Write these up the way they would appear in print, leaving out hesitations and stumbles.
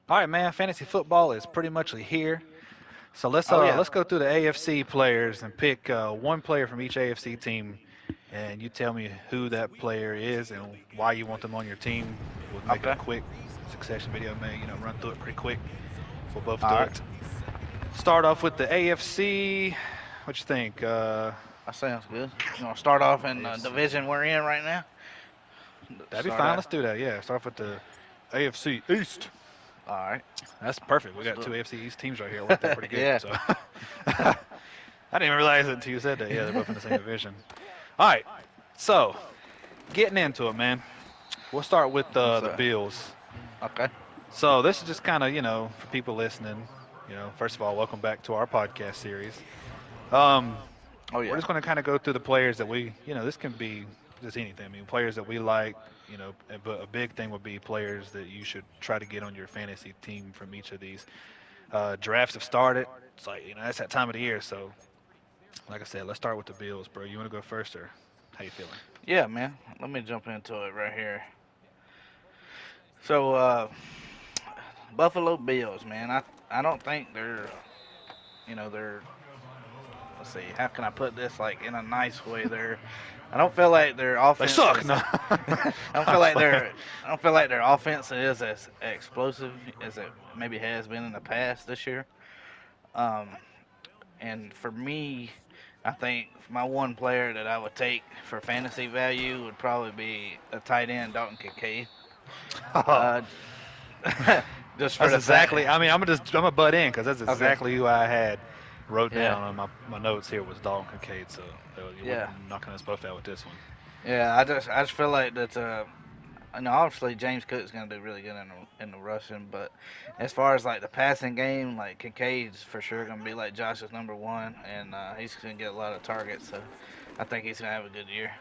All right, man. Fantasy football is pretty much here. So let's Oh uh yeah. let's go through the AFC players and pick one player from each AFC team, and you tell me who that player is and why you want them on your team. We'll make it a Okay. quick succession video, man. Run through it pretty quick. We'll both All do right. it. Start off with the AFC. What you think? That sounds good. You want to start off in the AFC. division we're in right now? That'd be Start fine. out. Let's do that. Yeah. Start off with the AFC East. All right. That's perfect. We Let's got do two it. AFC East teams right here. I like that pretty good. Yeah. So I didn't even realize it until you said that. Yeah, they're both in the same division. All right. So getting into it, man. We'll start with What's the that? Bills. Okay. So this is just kind of for people listening. First of all, welcome back to our podcast series. Um, Oh we're yeah. just going to kind of go through the players that this can be just anything. I mean, players that we like. But a big thing would be players that you should try to get on your fantasy team from each of these. Drafts have started. It's like that's that time of the year. So, like I said, let's start with the Bills, bro. You want to go first, or how you feeling? Yeah, man. Let me jump into it right here. So, Buffalo Bills, man. I don't think they're. Let's see. How can I put this like in a nice way? I don't feel like their They offense suck. is. No, I don't I'm feel just like playing. their offense is as explosive as it maybe has been in the past this year. Um, and for me, I think my one player that I would take for fantasy value would probably be a tight end, Dalton Kincaid. Uh, just for That's the fact, exactly. I mean, I'm gonna butt in because that's okay, exactly who I had wrote yeah, down on my notes here was Dalton Kincaid. So you yeah, wouldn't knocking us both out with this one. yeah. I just feel like that. Obviously James Cook's gonna do really good in the rushing, but as far as like the passing game, like Kincaid's for sure gonna be like Josh's number one, and he's gonna get a lot of targets. So I think he's gonna have a good year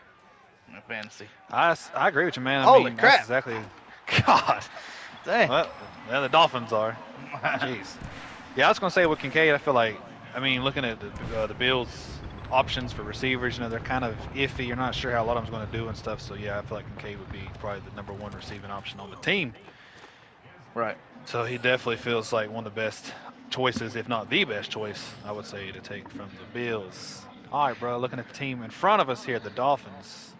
in fantasy. I agree with you, man. I Holy mean, that's crap! exactly. God. Dang. Well, the Dolphins are. Jeez. Yeah, I was gonna say with Kincaid, I feel like. I mean, looking at the Bills' options for receivers, they're kind of iffy. You're not sure how a lot of them's going to do and stuff. So yeah, I feel like Kincaid would be probably the number one receiving option on the team. Right. So he definitely feels like one of the best choices, if not the best choice, I would say, to take from the Bills. All right, bro. Looking at the team in front of us here, the Dolphins.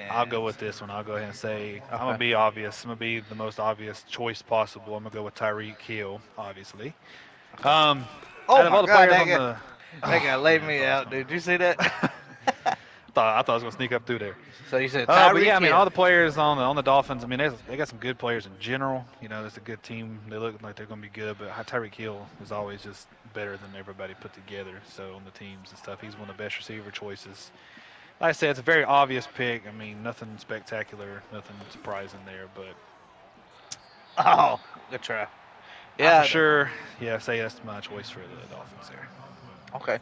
I'll go with Dolphins. this one. I'll go ahead and say I'm gonna Okay. be obvious. I'm gonna be the most obvious choice possible. I'm gonna go with Tyreek Hill, obviously. Okay. Um, Oh out of my all the God, players on the, that guy oh laid man, I me thought I was out, gonna, dude. You see that? I thought I was gonna sneak up through there. So you said But yeah, Tyreek I mean, Hill. all the players on the Dolphins. I mean, they got some good players in general. It's a good team. They look like they're gonna be good. But Tyreek Hill is always just better than everybody put together. So on the teams and stuff, he's one of the best receiver choices. Like I said, it's a very obvious pick. I mean, nothing spectacular, nothing surprising there. But Oh, good try. I for Yeah. sure, yeah, say that's my choice for the Dolphins there. Okay.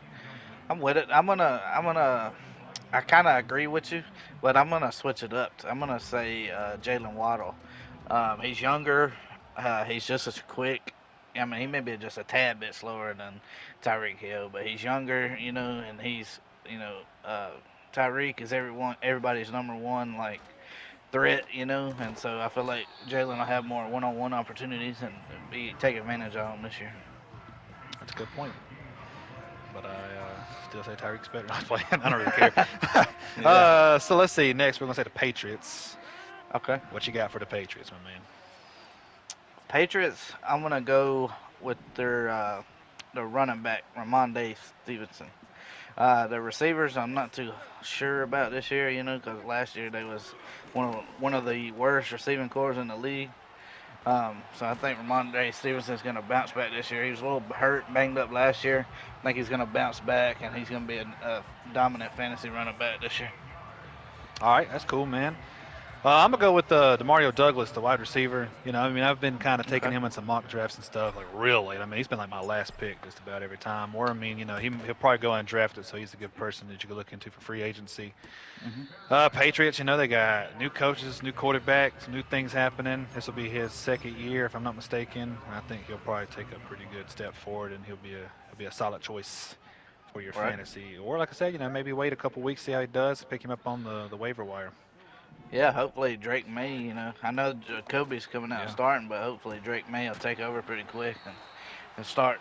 I'm with it. I kind of agree with you, but I'm gonna switch it up. I'm gonna say Jalen Waddle. He's younger. He's just as quick. I mean, he may be just a tad bit slower than Tyreek Hill, but he's younger, and you know, uh, Tyreek is everybody's number one like threat, and so I feel like Jalen will have more one-on-one opportunities and be take advantage of them this year. That's a good point. But I still say Tyreek's better. Not playing. I don't really care. Yeah. So let's see. Next, we're gonna say the Patriots. Okay. What you got for the Patriots, my man? Patriots. I'm gonna go with their running back Ramondre Stevenson. The receivers, I'm not too sure about this year, because last year they was one of the worst receiving corps in the league. So I think Ramondre Stevenson's going to bounce back this year. He was a little hurt, banged up last year. I think he's going to bounce back, and he's going to be a dominant fantasy running back this year. All right, that's cool, man. I'm gonna go with the Mario Douglas, the wide receiver. I mean, I've been kind of taking Okay. him in some mock drafts and stuff, like real late. I mean, he's been like my last pick just about every time. Or I mean, he'll probably go undrafted, so he's a good person that you could look into for free agency. Hmm. Patriots, they got new coaches, new quarterbacks, new things happening. This will be his second year, if I'm not mistaken. I think he'll probably take a pretty good step forward, and he'll be a solid choice for your Right. fantasy. Or like I said, maybe wait a couple weeks, see how he does, pick him up on the waiver wire. Yeah, hopefully Drake May. I know Jacoby's coming out and Yeah, starting, but hopefully Drake May will take over pretty quick and start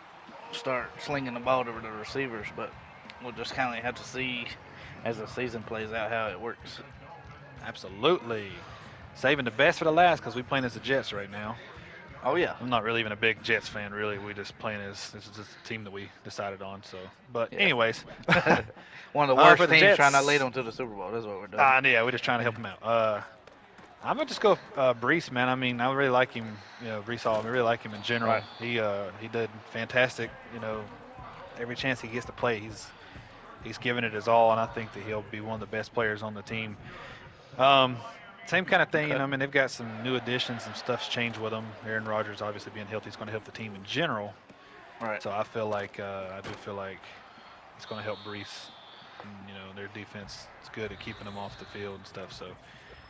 slinging the ball to the receivers. But we'll just kind of have to see as the season plays out how it works. absolutely. Saving the best for the last because we playing as the Jets right now. Oh yeah, I'm not really even a big Jets fan, really. We just playing as this is just a team that we decided on. So, but yeah. anyways, One of the for worst the teams trying to lead Jets, them to the Super Bowl. That's what we're doing. yeah, we're just trying to help him out. I'm gonna just go Brees, man. I mean, I really like him. You know, Brees Hall. I really like him in Right. general. He did fantastic. You know, every chance he gets to play, he's giving it his all, and I think that he'll be one of the best players on the team. Um, Same kind of thing, you Okay. know. I mean, they've got some new additions, some stuff's changed with them. Aaron Rodgers, obviously being healthy, is going to help the team in general. Right. So I do feel like it's going to help Brees. And, you know, their defense is good at keeping them off the field and stuff. So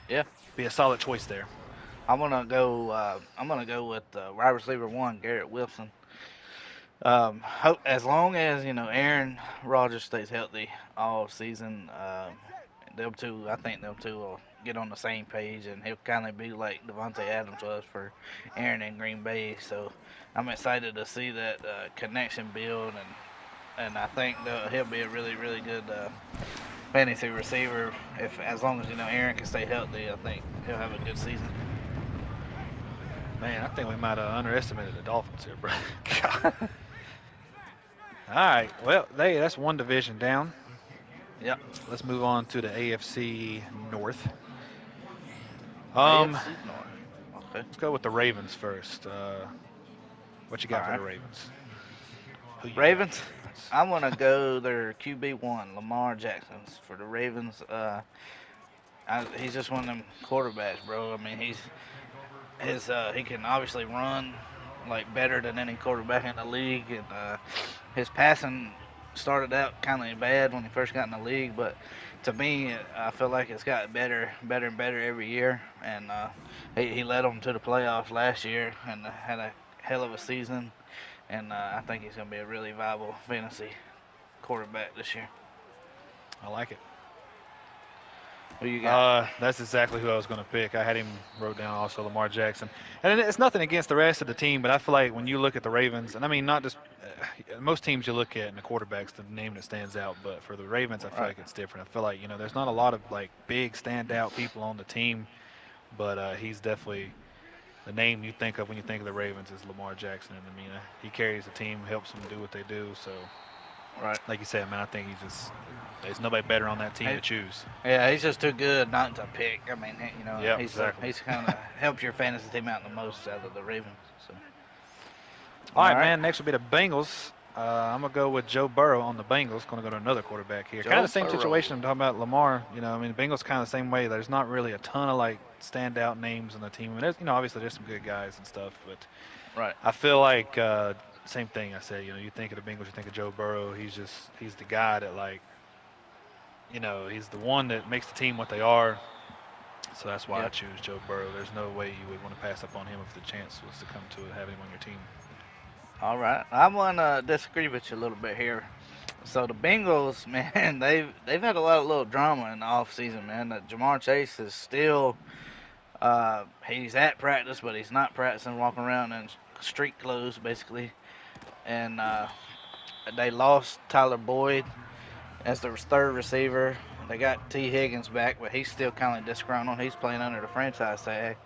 Yeah. be a solid choice there. I'm gonna go. I'm gonna go with wide receiver one, Garrett Wilson. As long as Aaron Rodgers stays healthy all season, them two, I think them two will get on the same page, and he'll kind of be like Devontae Adams was for Aaron in Green Bay. So I'm excited to see that connection build, and I think that he'll be a really really good fantasy receiver. If as long as Aaron can stay healthy, I think he'll have a good season. Man, I think we might have underestimated the Dolphins here, bro. God. All right. Well, that's one division down. Yep. Let's move on to the AFC North. AFC North. Okay. Let's go with the Ravens first. What you All got for right. the Ravens? Who you got for Ravens. the Ravens? I'm gonna go their QB1, Lamar Jackson's for the Ravens. He's just one of them quarterbacks, bro. I mean, he can obviously run like better than any quarterback in the league, and his passing started out kind of bad when he first got in the league, but to me, I feel like it's got better and better every year, and he led them to the playoffs last year and had a hell of a season, and I think he's gonna be a really viable fantasy quarterback this year. I like it. Who you got? That's exactly who I was going to pick. I had him wrote down also Lamar Jackson, and it's nothing against the rest of the team, but I feel like when you look at the Ravens, and I mean not just most teams you look at and the quarterbacks, the name that stands out, but for the Ravens, I feel Right. like it's different. I feel like there's not a lot of like big standout people on the team, but he's definitely the name you think of when you think of the Ravens is Lamar Jackson, and I mean he carries the team, helps them do what they do. So Right. like you said, man, I think there's nobody better on that team He, to choose. yeah, he's just too good not to pick. I mean, Yep, exactly. he's kind of helps your fantasy team out the most out of the Ravens. So, All all right, right, man. Next will be the Bengals. I'm gonna go with Joe Burrow on the Bengals. Gonna go to another quarterback here. Kind of Joe the same Burrow. situation I'm talking about Lamar. I mean, the Bengals kind of the same way. There's not really a ton of like standout names on the team. And there's, obviously there's some good guys and stuff, but Right. I feel like same thing I said. You think of the Bengals, you think of Joe Burrow. He's the guy that like, he's the one that makes the team what they are. So that's why I Yep. choose Joe Burrow. There's no way you would want to pass up on him if the chance was to come to it, having him on your team. All right. I'm gonna disagree with you a little bit here. So the Bengals, man, they've had a lot of little drama in the off season, man. Jamar Chase is still he's at practice, but he's not practicing, walking around in street clothes basically. And they lost Tyler Boyd as their third receiver. They got T. Higgins back, but he's still kind of disgruntled. He's playing under the franchise tag.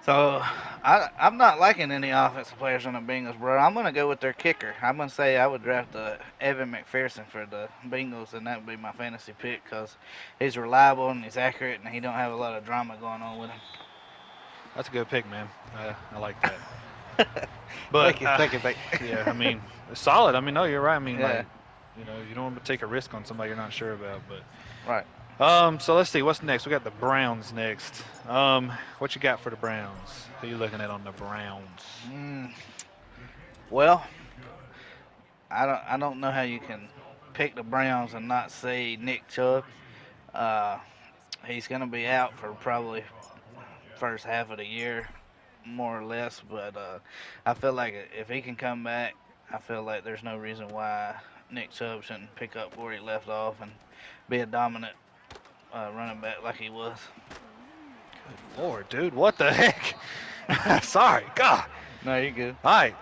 So I'm not liking any offensive players on the Bengals, bro. I'm gonna go with their kicker. I'm gonna say I would draft Evan McPherson for the Bengals, and that would be my fantasy pick because he's reliable and he's accurate, and he don't have a lot of drama going on with him. That's a good pick, man. I like that. But Thank you, thank you, thank yeah, you. I mean, it's solid. I mean, no, you're right. I mean, Yeah, like, you don't want to take a risk on somebody you're not sure about. But right. so let's see, what's next? We got the Browns next. What you got for the Browns? Who you looking at on the Browns? Mm, well, I don't know how you can pick the Browns and not say Nick Chubb. Uh, he's gonna be out for probably first half of the year, more or less. But I feel like if he can come back, I feel like there's no reason why Nick Chubb shouldn't pick up where he left off and be a dominant running back like he was. Good Lord, dude, what the heck? Sorry, God. No, you're good. All right,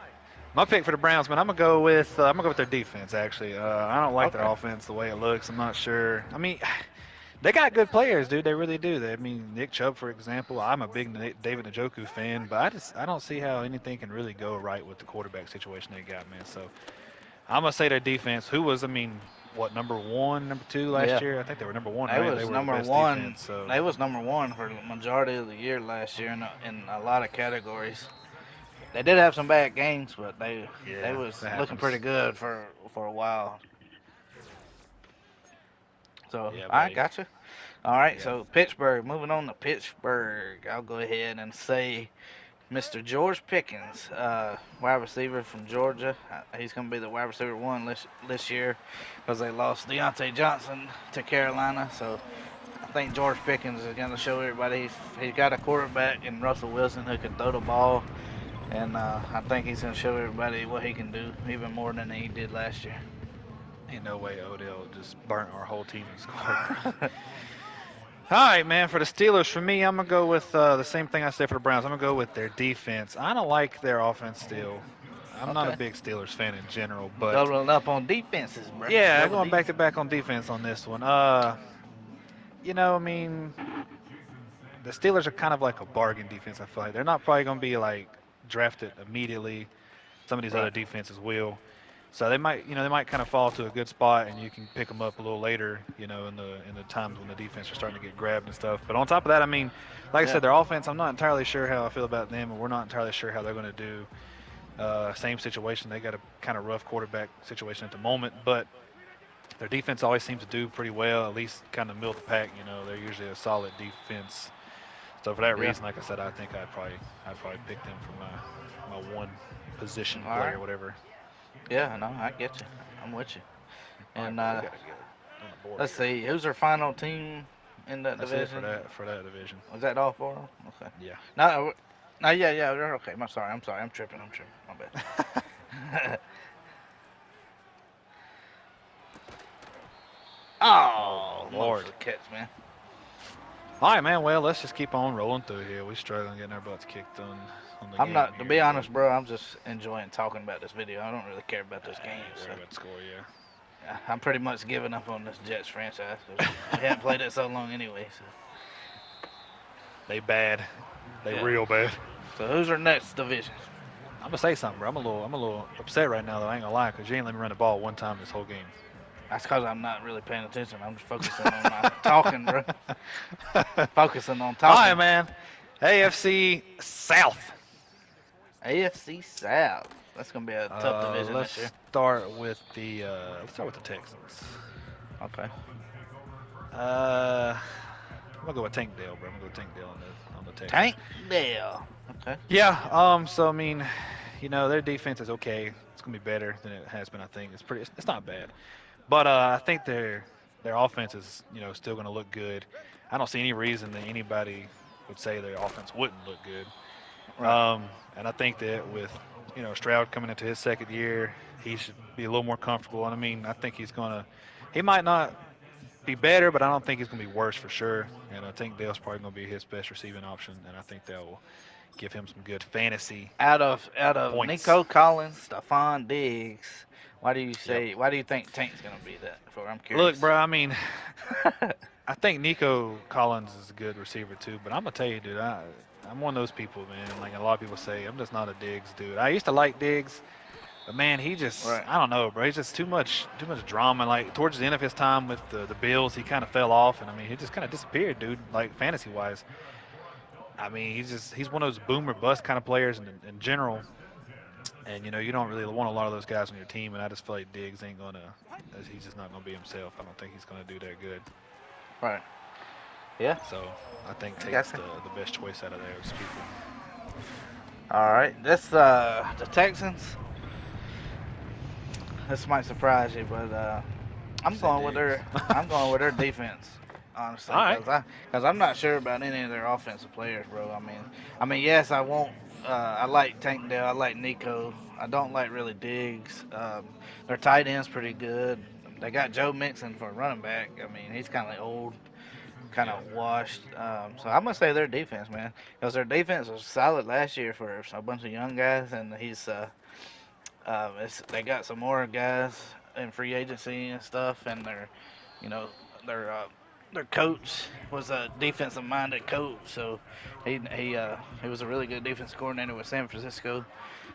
my pick for the Browns, man. I'm gonna go with their defense. Actually, I don't like their Okay. offense the way it looks. I'm not sure. I mean, they got good players, dude. They really do. I mean, Nick Chubb, for example. I'm a big David Njoku fan, but I don't see how anything can really go right with the quarterback situation they got, man. So I'm gonna say their defense, who was, I mean, what, number one, number two last Yeah. year? I think they were number one, They right? They was were the number best one. defense. So They was number one for the majority of the year last year in a lot of categories. They did have some bad games, but they yeah, was that looking pretty happens. good for a while. So Yeah, I buddy. got you. All right. Yeah. So Pittsburgh. Moving on to Pittsburgh. I'll go ahead and say Mr. George Pickens, wide receiver from Georgia. He's going to be the wide receiver one this year because they lost Deontay Johnson to Carolina. So I think George Pickens is going to show everybody he's got a quarterback in Russell Wilson who can throw the ball. And I think he's going to show everybody what he can do even more than he did last year. Ain't no way Odell just burnt our whole team and scored, bro. All right, man. For the Steelers, for me, I'm gonna go with the same thing I said for the Browns. I'm gonna go with their defense. I don't like their offense still. I'm not a Okay. big Steelers fan in general, but Doubling up on defenses, bro. yeah, Double going back D's. to back on defense on this one. I mean, the Steelers are kind of like a bargain defense. I feel like they're not probably gonna be like drafted immediately. Some of these other Right. defenses will. So they might kind of fall to a good spot, and you can pick them up a little later, in the times when the defense are starting to get grabbed and stuff. But on top of that, I mean, like I Yeah. said, their offense, I'm not entirely sure how I feel about them, and we're not entirely sure how they're going to do. Same situation, they got a kind of rough quarterback situation at the moment, but their defense always seems to do pretty well, at least kind of middle of the pack. They're usually a solid defense. So for that Yeah. reason, like I said, I think I'd probably pick them for my one position All play right. or whatever. Yeah. No, I get you. I'm with you. All right, And bro, we got to get on the board let's here. see, who's our final team in that That's it for division? that division. Was that all four? Okay. Yeah. No, no, yeah, yeah. They're okay. I'm sorry. I'm sorry. I'm tripping. I'm tripping. My bad. Oh my Oh, almost for lord. the catch, man. All right, man. Well, let's just keep on rolling through here. We're struggling getting our butts kicked on the I'm game not, to be here, but honest, bro. I'm just enjoying talking about this video. I don't really care about this I game, ain't so worried about the score. Yeah. I'm pretty much giving up on this Jets franchise because we haven't played it so long anyway. So They bad. They yeah. real bad. So who's our next division? I'm gonna say something, bro. I'm a little upset right now, though. I ain't gonna lie, cause you ain't let me run the ball one time this whole game. That's because I'm not really paying attention. I'm just focusing on my talking, bro. All Focusing on right, talking. man. AFC South. AFC South. That's gonna be a tough division this year. Let's start with the Texans. Okay. I'm gonna go with Tank Dell, bro. I'm gonna go Tank Dell on the Texans. Tank Dell. Okay. Yeah. So I mean, their defense is okay. It's gonna be better than it has been. I think it's not bad, but I think their offense is still gonna look good. I don't see any reason that anybody would say their offense wouldn't look good. Right. And I think that with Stroud coming into his second year, he should be a little more comfortable. And I mean, I think he might not be better, but I don't think he's going to be worse for sure. And I think Dale's probably going to be his best receiving option, and I think that will give him some good fantasy Out of points. Nico Collins, Stephon Diggs, Yep. why do you think Tank's gonna be that for? I'm Look, curious. bro. I mean, I think Nico Collins is a good receiver too, but I'm gonna tell you, dude, I'm one of those people, man. Like a lot of people say, I'm just not a Diggs dude. I used to like Diggs, but man, he just Right. I don't know, bro. He's just too much drama. Like towards the end of his time with the Bills, he kind of fell off, and I mean, he just kind of disappeared, dude. Like fantasy wise. I mean, he's one of those boomer bust kind of players in general. And you don't really want a lot of those guys on your team. And I just feel like Diggs ain't gonna. He's just not gonna be himself. I don't think he's gonna do that good. Right. Yeah. So I think I Tate's gotcha. the best choice out of those people. All right. This the Texans. This might surprise you, but You I'm said going with Diggs. their I'm going with their defense, honestly, All right. because I'm not sure about any of their offensive players, bro. I mean, yes, I won't. I like Tank Dell. I like Nico. I don't like really Diggs. Their tight end's pretty good. They got Joe Mixon for running back. I mean, he's kind of old. kind Yeah. of washed. So I'm gonna say their defense, man, because their defense was solid last year for a bunch of young guys, and they got some more guys in free agency and stuff, and you know, their uh, their coach was a defensive minded coach, so he was a really good defense coordinator with San Francisco.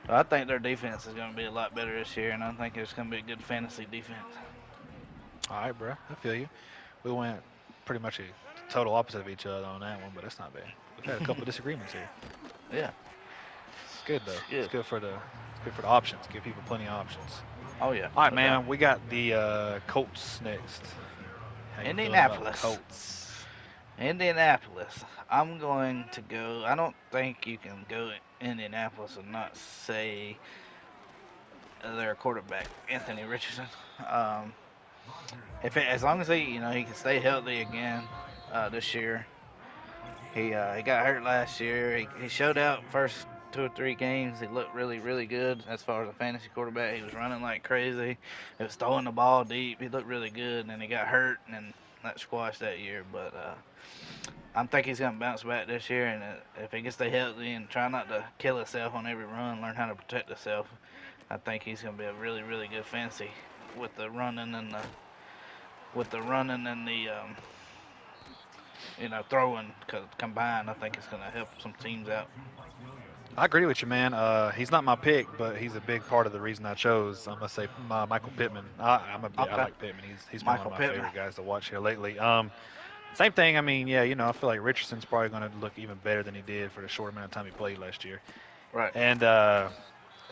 So I think their defense is going to be a lot better this year, and I think it's going to be a good fantasy defense. All right, bro. I feel you. We went pretty much a total opposite of each other on that one, but that's not bad. We've had a couple disagreements here. Yeah, It's good though. it's It's good. good for the options. Give people plenty of options. Oh yeah, All right, no doubt. man. We got the Colts next. How you feeling about the Indianapolis, Colts? Indianapolis. I'm going to go. I don't think you can go Indianapolis and not say their quarterback Anthony Richardson. Um, as long as he can stay healthy again this year. He got hurt last year. He showed out first 2 or 3 games. He looked really good as far as a fantasy quarterback. He was running like crazy. He was throwing the ball deep. He looked really good, and then he got hurt, and then that squashed that year. But I think he's gonna bounce back this year, and if he can stay healthy and try not to kill himself on every run, learn how to protect himself, I think he's gonna be a really good fantasy with the running and the throwing combined. I think it's gonna help some teams out. I agree with you, man. He's not my pick, but he's a big part of the reason I chose. I'm gonna say Michael Pittman. I Okay, like Pittman. He's been one of Michael my Pittman. favorite guys to watch here lately. Same thing. I mean, yeah, I feel like Richardson's probably gonna look even better than he did for the short amount of time he played last year. Right. And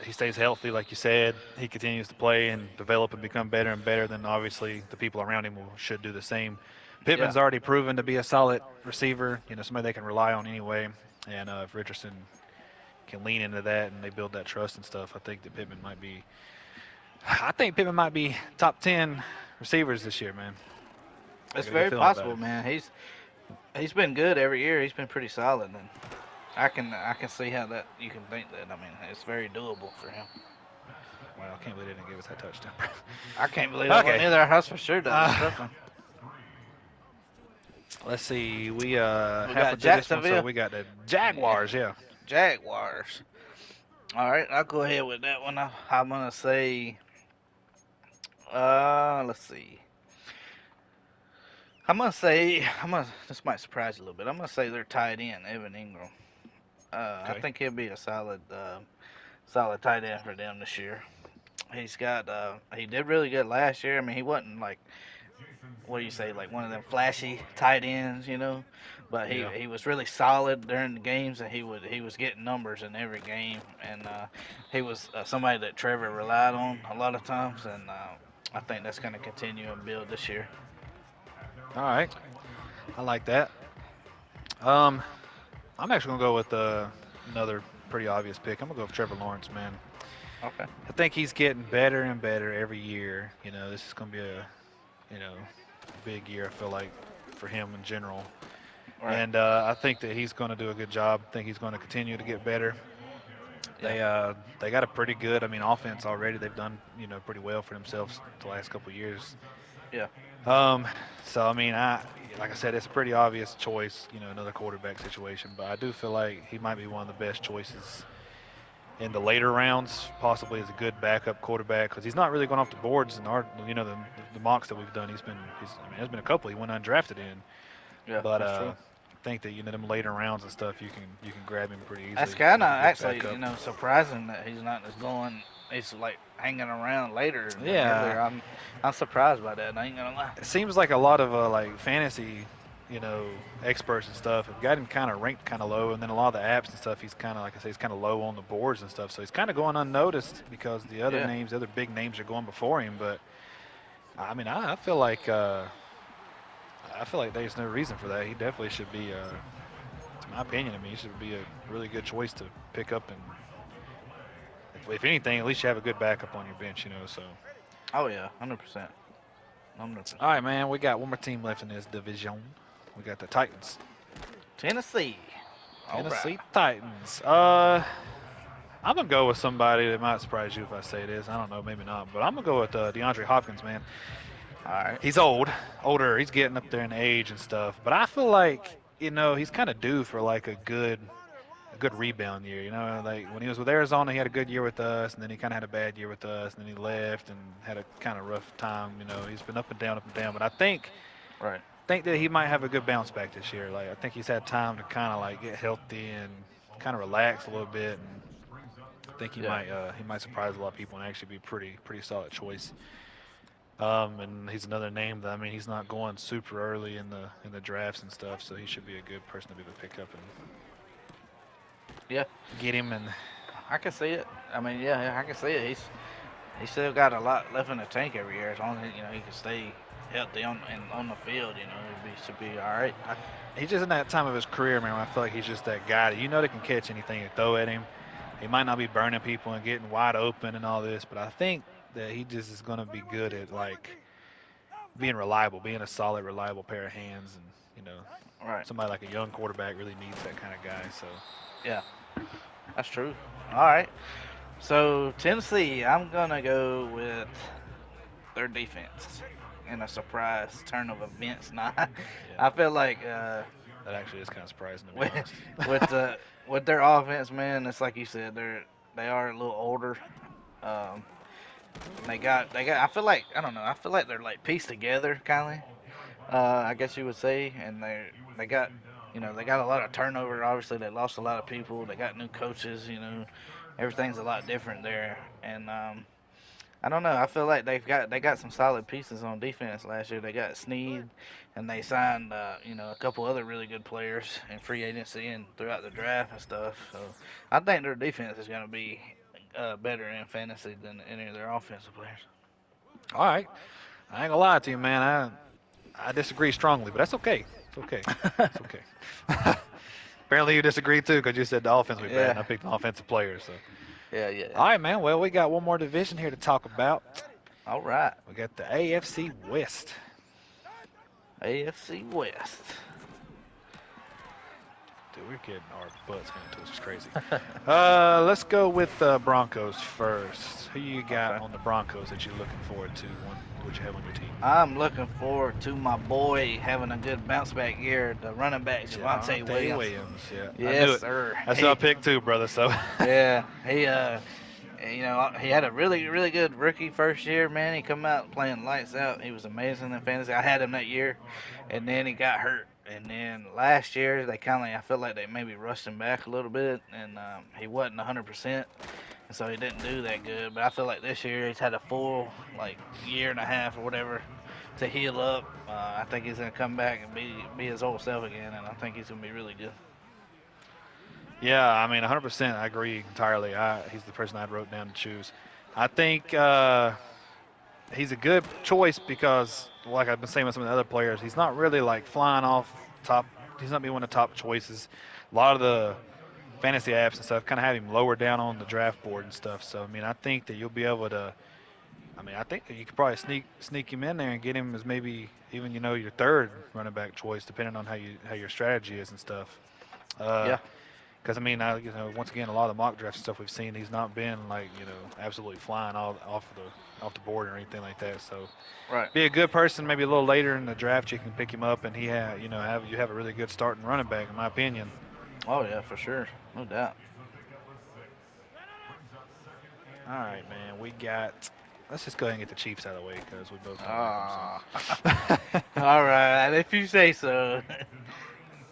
he stays healthy, like you said. He continues to play and develop and become better and better. Then obviously the people around him should do the same. Yeah. Pittman's already proven to be a solid receiver. Somebody they can rely on anyway. And if Richardson can lean into that and they build that trust and stuff, I think that Pittman might be. I think Pittman might be top 10 receivers this year, man. I It's got a good very feeling about possible, him. man. He's been good every year. He's been pretty solid, and I can see how that you can think that. I mean, it's very doable for him. Wow, I can't believe they didn't give us that touchdown. I can't believe that one Okay. either. That's for sure. That was a Uh, tough one. let's see. We We halfway got through this one, so Jacksonville. we got the Yeah, Jaguars. Yeah. Jaguars. All right, I'll go ahead with that one. I'm gonna say. Let's see. I'm gonna say. This might surprise you a little bit. I'm gonna say they're tied in. Evan Ingram. I Okay. think he'll be a solid tight end for them this year. He did really good last year. I mean, he wasn't like, what do you say, like one of them flashy tight ends. But he Yeah. he was really solid during the games, and he was getting numbers in every game, and he was somebody that Trevor relied on a lot of times, and I think that's going to continue and build this year. All right. I like that. Um, I'm actually gonna go with another pretty obvious pick. I'm gonna go with Trevor Lawrence, man. Okay. I think he's getting better and better every year. This is gonna be a big year. I feel like for him in general, Right. and I think that he's gonna do a good job. I think he's gonna continue to get better. Yeah. They got a pretty good, offense already. They've done pretty well for themselves the last couple of years. Yeah. Um, so I mean, like I said, it's a pretty obvious choice, another quarterback situation. But I do feel like he might be one of the best choices in the later rounds, possibly as a good backup quarterback, because he's not really going off the boards in the mocks that we've done. I mean, there's been a couple he went undrafted in, Yeah. but That's true. I think that them later rounds and stuff, you can grab him pretty That's easily kind as of a good actually, backup. surprising that he's not just going. He's like hanging around later than Yeah, earlier. I'm surprised by that. I ain't gonna lie. it seems like a lot of like fantasy, experts and stuff have got him kind of ranked kind of low, and then a lot of the apps and stuff, he's kind of like I say, he's kind of low on the boards and stuff. So he's kind of going unnoticed because Yeah. the other big names are going before him. But I mean, I feel like there's no reason for that. He definitely should be, to my opinion. I mean, he should be a really good choice to pick up, and if anything, at least you have a good backup on your bench. So. Oh yeah. 100%. 100%. All right, man. We got one more team left in this division. We got the Titans. Tennessee. All right. Tennessee Titans. I'm gonna go with somebody that might surprise you if I say this. I don't know, maybe not, but I'm gonna go with DeAndre Hopkins, man. All right. He's older. He's getting up there in age and stuff. But I feel like he's kind of due for like a good rebound year. Like when he was with Arizona, he had a good year with us, and then he kind of had a bad year with us, and then he left and had a kind of rough time. He's been up and down, up and down. But I Right. think that he might have a good bounce back this year. Like I think he's had time to kind of like get healthy and kind of relax a little bit, and I think he Yeah. might surprise a lot of people and actually be pretty solid choice. And he's another name that he's not going super early in the drafts and stuff, so he should be a good person to be able to pick up and Yeah. get him. And I can see it. I mean, yeah, I can see it. He's still got a lot left in the tank every year. As long as he can stay healthy on the field, should be all right. I, he's just in that time of his career, man. Where I feel like he's just that guy that that can catch anything you throw at him. He might not be burning people and getting wide open and all this, but I think that he just is going to be good at like being reliable, being a solid, reliable pair of hands, and Right. somebody like a young quarterback really needs that kind of guy. So, Yeah, that's true. All right. So Tennessee, I'm gonna go with their defense in a surprise turn of events. Nah, yeah, I feel like that actually is kind of surprising to be with honest. with their offense, man, it's like you said, they are a little older. Um, they got. I feel like I don't know. I feel like they're like pieced together, kind of. I guess you would say, and they got. They got a lot of turnover. Obviously, they lost a lot of people. They got new coaches. Everything's a lot different there. And I don't know. I feel like they got some solid pieces on defense last year. They got Sneed, and they signed a couple other really good players in free agency and throughout the draft and stuff. So I think their defense is going to be better in fantasy than any of their offensive players. All right, I ain't gonna lie to you, man. I disagree strongly, but that's okay. It's okay. It's okay. Apparently you disagree too, because you said the offense would be bad, Yeah, and I picked the offensive players. So, yeah, yeah. all right, man. Well, we got one more division here to talk about. All right, We got the AFC West. AFC West. Dude, we're getting our butts handed to us. It's crazy. Let's go with the Broncos first. Who you got Okay. on the Broncos that you're looking forward to? What you have on your team? I'm looking forward to my boy having a good bounce back year, the running back Javante Javante Williams. Williams. Yeah, I Yes, knew it. sir. That's who I picked too, brother. So, Yeah, he had a really really good rookie first year. Man, he come out playing lights out. He was amazing in fantasy. I had him that year, and then he got hurt. And then last year they kind of I feel like they maybe rushed him back a little bit, and he wasn't 100%, and so he didn't do that good. But I feel like this year he's had a full like year and a half or whatever to heal up. I think he's gonna come back and be his old self again, and I think he's gonna be really good. yeah, 100%. I agree entirely. He's the person I wrote down to choose. I think he's a good choice because, like I've been saying with some of the other players, he's not really like flying off top. He's not being one of the top choices. A lot of the fantasy apps and stuff kind of have him lower down on the draft board and stuff. So I think that you'll be able to. I think that you could probably sneak him in there and get him as maybe even your third running back choice, depending on how your strategy is and stuff. Uh, Yeah, because once again, a lot of the mock drafts and stuff we've seen, he's not been like absolutely flying all off the board or anything like that. So right. be a good person, maybe a little later in the draft, you can pick him up, and have a really good starting running back, in my opinion. Oh yeah, for sure, no doubt. All right, man, we got. Let's just go ahead and get the Chiefs out of the way because we both don't like Ah, them. So. all right, if you say so.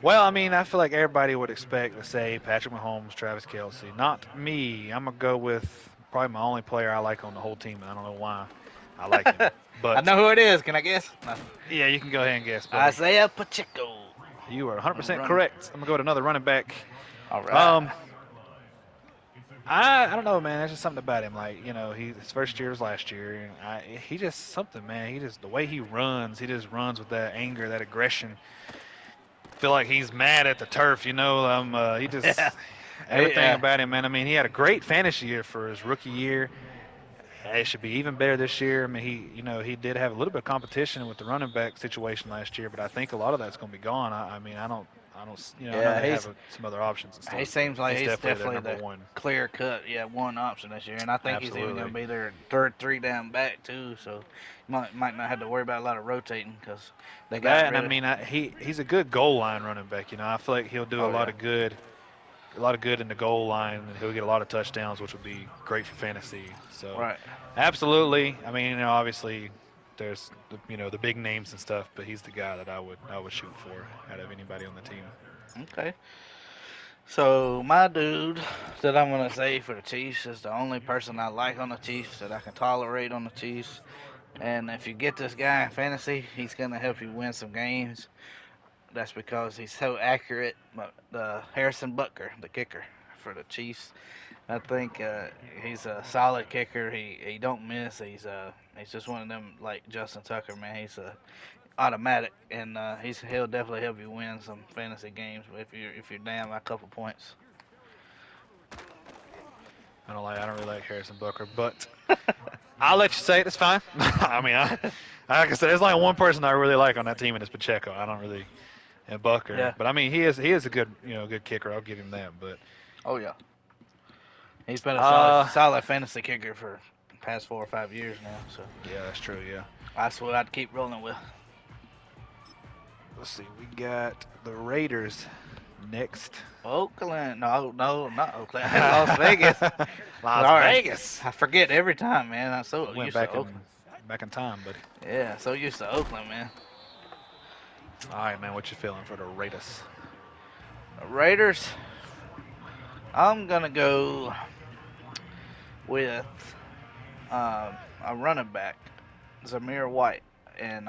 Well, I feel like everybody would expect to say Patrick Mahomes, Travis Kelsey. Not me. I'm gonna go with probably my only player I like on the whole team, and I don't know why I like him. I But know who it is. Can I guess? No. yeah, you can go ahead and guess, buddy. Isaiah Pacheco. You are I'm 100% running. correct. I'm gonna go with another running back. All right. Um, I don't know, man. There's just something about him. Like his first year was last year, and he just something, man. He just the way he runs, he just runs with that anger, that aggression. Feel like he's mad at the turf, he Yeah. just Hey, everything about him, man. He had a great fantasy year for his rookie year. It should be even better this year. He did have a little bit of competition with the running back situation last year, but I think a lot of that's going to be gone. I don't. I know Yeah, they have some other options and he stuff, but seems like he's he's definitely their definitely number the one. clear cut, yeah, one option this year, and I think he's even going to Absolutely. be their third three down back too. So might not have to worry about a lot of rotating because they got That and I rid of. mean he's a good goal line running back. I feel like he'll do Oh yeah, a lot of good in the goal line, and he'll get a lot of touchdowns, which would be great for fantasy. So, right. absolutely. I mean, obviously, there's the big names and stuff, but he's the guy that I would shoot for out of anybody on the team. Okay. So my dude that I'm gonna say for the Chiefs is the only person I like on the Chiefs that I can tolerate on the Chiefs. And if you get this guy in fantasy, he's gonna help you win some games. That's because he's so accurate. But the Harrison Butker, the kicker for the Chiefs, I think he's a solid kicker. He don't miss. He's just one of them like Justin Tucker, man. He's automatic, and he'll definitely help you win some fantasy games if you're down by a couple points. I don't really like Harrison Booker, but I'll let you say it. It's fine. I mean, like I said, there's only one person I really like on that team, and it's Pacheco. I don't really and Bucker, Yeah. but I mean, he is a good good kicker. I'll give him that. But Oh yeah. He's been a solid uh, solid fantasy kicker for the past 4 or 5 years now. So yeah, that's true. Yeah. that's what I'd keep rolling with. Let's see. We got the Raiders next. Oakland, no, no, not Oakland. Las Vegas. Las Sorry, Vegas. I forget every time, man. I'm We so went used to Oakland. back in time, buddy. Yeah, so used to Oakland, man. All right, man. What you feeling for the Raiders? Raiders. I'm gonna go with a running back, Zamir White, and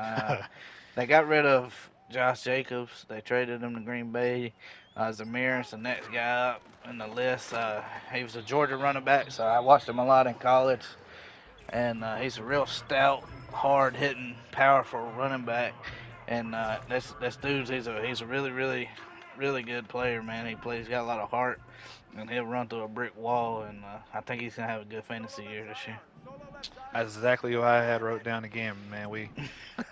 they got rid of Josh Jacobs. They traded him to Green Bay. Zamir is the next guy up in the list. He was a Georgia running back, so I watched him a lot in college, and he's a real stout, hard hitting, powerful running back. And this dude's he's a really good player, man. He's got a lot of heart, and he'll run through a brick wall. And I think he's gonna have a good fantasy year this year. That's exactly what I had wrote down again, man. We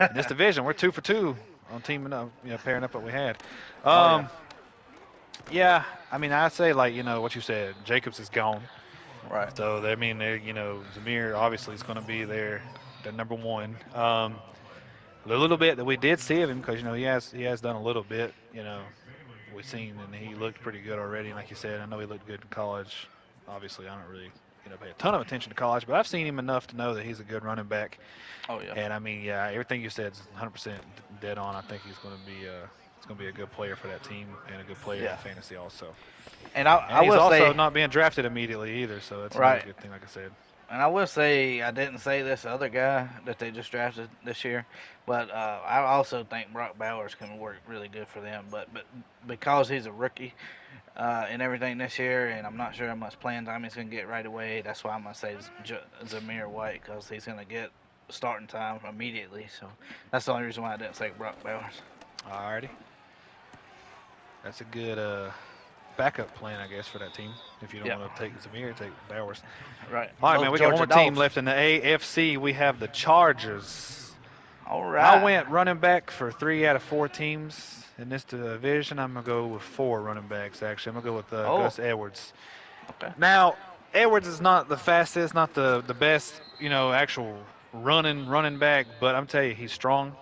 in this division, we're 2 for 2 on teaming up, pairing up what we had. Oh yeah, Um, yeah, I mean, I'd say like what you said. Jacobs is gone. right. So I mean, Zamir obviously is going to be their number one. The little bit that we did see of him, because he has done a little bit. We've seen and he looked pretty good already. And like you said, I know he looked good in college. Obviously, I don't really pay a ton of attention to college, but I've seen him enough to know that he's a good running back. Oh yeah, And I mean, yeah, everything you said is 100% dead on. I think he's going to be a good player for that team and a good player in yeah. fantasy also. And I And he's will also say not being drafted immediately either, so that's another right. good thing. Like I said. And I will say I didn't say this other guy that they just drafted this year, but I also think Brock Bowers can work really good for them. But because he's a rookie and everything this year, and I'm not sure how much playing time he's gonna get right away, that's why I'm gonna say Zamir White because he's gonna get starting time immediately. So that's the only reason why I didn't say Brock Bowers. Alrighty, that's a good backup plan, I guess, for that team. If you don't Yeah, want to take Zamir, take Bowers. right. All right, man. Both We got one Georgia more team dogs. left in the AFC. We have the Chargers. All I right. went running back for 3 out of 4 teams in this division. I'm gonna go with 4 running backs. Actually, I'm gonna go with Oh, Gus Edwards. okay. Now, Edwards is not the fastest, not the best, actual running back, but I'm telling you, he's strong.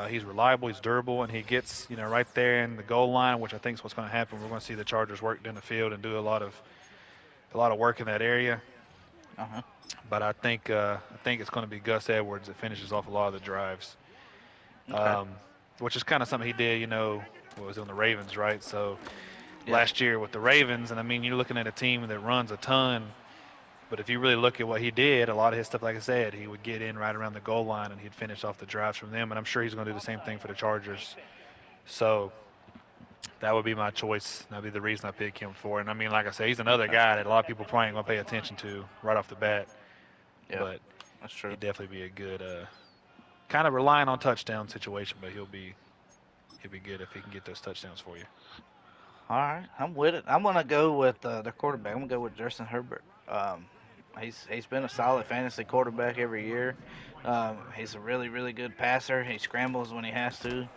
He's reliable, he's durable, and he gets right there in the goal line, which I think is what's going to happen. We're going to see the Chargers work down the field and do a lot of work in that area. Uh huh. But I think it's going to be Gus Edwards that finishes off a lot of the drives, Okay. um, which is kind of something he did. What was it, on the Ravens, right? So Yeah. last year with the Ravens, and I mean, you're looking at a team that runs a ton. But if you really look at what he did, a lot of his stuff, like I said, he would get in right around the goal line and he'd finish off the drives from them. And I'm sure he's going to do the same thing for the Chargers. So that would be my choice. That'd be the reason I pick him for. And I mean, like I said, he's another Okay. guy that a lot of people probably ain't going to pay attention to right off the bat. Yeah, But that's true. he'd definitely be a good, kind of relying on touchdown situation. But he'll be good if he can get those touchdowns for you. All right, I'm with it. I'm gonna go with their quarterback. I'm gonna go with Justin Herbert. He's been a solid fantasy quarterback every year. He's a really good passer. He scrambles when he has to.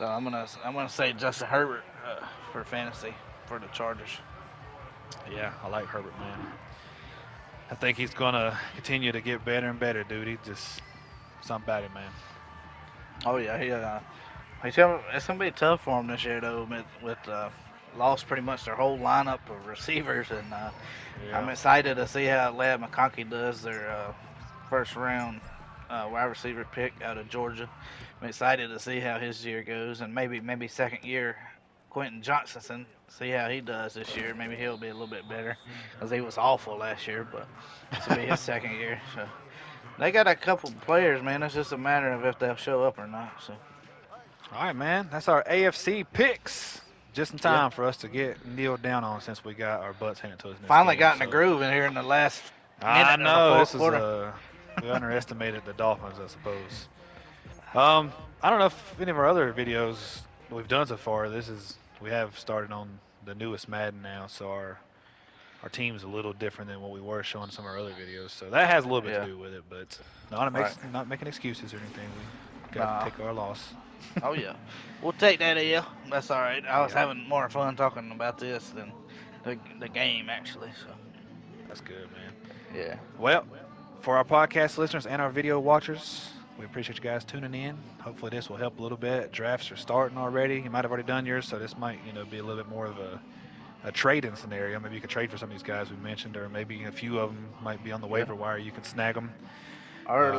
So I'm gonna say Justin Herbert for fantasy for the Chargers. Yeah, I like Herbert, man. I think he's gonna continue to get better and better, dude. He just something about him, man. Oh yeah, it's gonna be tough for him this year though. With lost pretty much their whole lineup of receivers, and I'm Yeah, excited to see how Lad McConkey does their first round wide receiver pick out of Georgia. I'm excited to see how his year goes, and maybe second year Quentin Johnson, see how he does this year. Maybe he'll be a little bit better because he was awful last year, but this will be his second year. So they got a couple players, man. It's just a matter of if they'll show up or not. So all right, man. That's our AFC picks. Just in yeah, time for us to get kneeled down on since we got our butts handed to us in this finally game. got in the So groove in here in the last I minute of the know fourth this is quarter. we underestimated the Dolphins, I suppose. I don't know if any of our other videos we've done so far. We have started on the newest Madden now, so our team's a little different than what we were showing some of our other videos. So that has a little bit to Yeah, do with it, but right. not making excuses or anything. We got to Nah. take our loss. Oh yeah, we'll take that L. That's all right. I was Yep, having more fun talking about this than the game actually. So that's good, man. yeah. Well, for our podcast listeners and our video watchers, we appreciate you guys tuning in. Hopefully, this will help a little bit. Drafts are starting already. You might have already done yours, so this might, be a little bit more of a trading scenario. Maybe you could trade for some of these guys we mentioned, or maybe a few of them might be on the Yeah. waiver wire. You can snag them. Or Uh,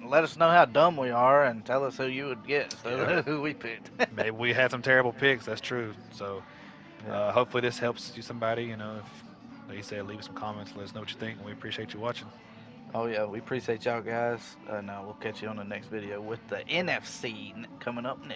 let us know how dumb we are and tell us who you would get instead yep. of who we picked. Maybe we had some terrible picks. That's true. So Yeah. hopefully this helps you somebody. If like you said, leave us some comments. Let us know what you think, and we appreciate you watching. Oh yeah, we appreciate y'all guys, and we'll catch you on the next video with the NFC coming up next.